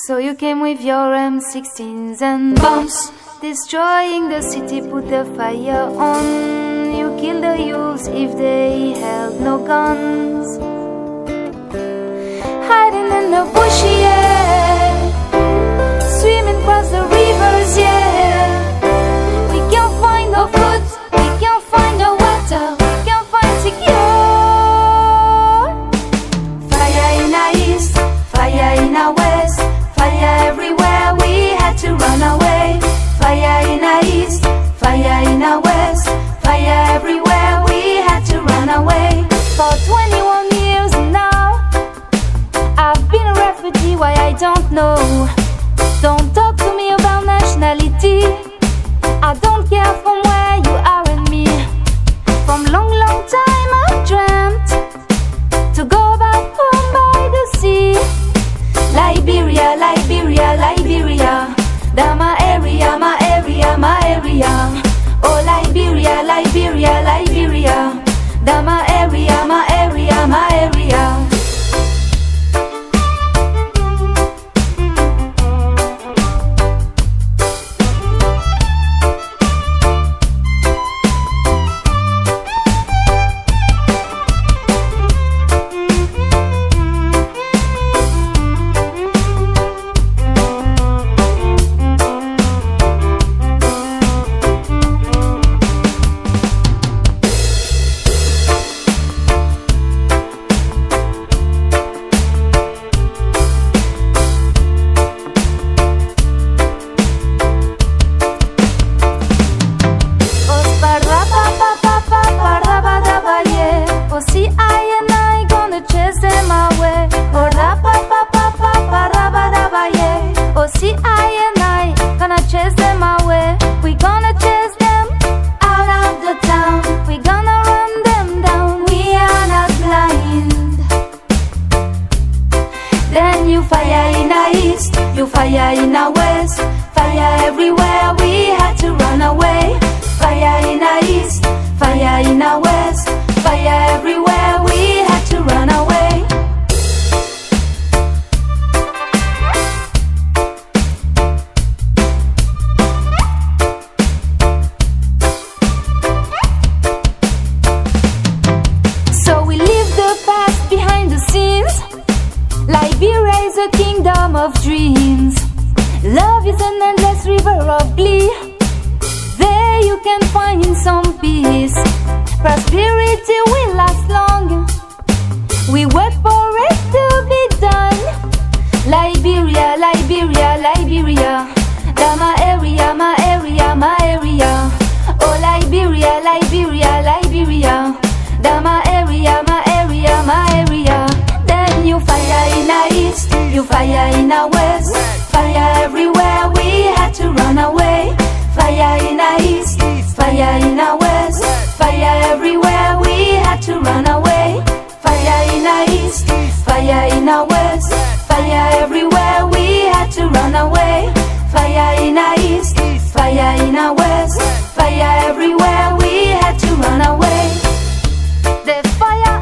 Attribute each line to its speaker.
Speaker 1: So you came with your M16s and bombs, destroying the city, put the fire on. You killed the youths if they held no guns, hiding in the bush, yeah, swimming across the rivers, yeah. We can't find no food, we can't find no water, we can't find secure. Fire in our east, fire in our west, fire everywhere, we had to run away. Fire in our east, fire in our west, fire everywhere, we had to run away. For 21 years now, I've been a refugee, why I don't know. Don't talk to me about nationality, I don't care from where you are and me. From long, long time I've dreamt to go back home by the sea. Liberia, Liberia, Liberia, that's my area, my area, my area. Oh Liberia, Liberia, Liberia, that's my area, my area, my area. See, I and I gonna chase them away. Oh, ra-pa-pa-pa-pa-pa-ra-ba-da-ba, yeah. Oh, see, I and I gonna chase them away. We gonna chase them out of the town. We gonna run them down. We are not blind. Then you fire in our east, you fire in our west, fire everywhere. We had to run away. Fire in our east, fire in our west, fire everywhere, we had to run away. So we leave the past behind the scenes. Liberia is a kingdom of dreams. Love is an endless river of glee. There you can find some peace. Prosperity will last long. We work for it to be done. Liberia, Liberia, Liberia, that's my area, my area, my area. Oh Liberia, Liberia, Liberia, that's my area, my area, my area. Then you fire in our east, you fire in our west, fire everywhere, we had to run away. Fire in our east, fire in our west, fire everywhere, we had to run away. Fire in our east, fire in our west, fire everywhere, we had to run away. Fire in our east, fire in our west, fire everywhere, we had to run away. The fire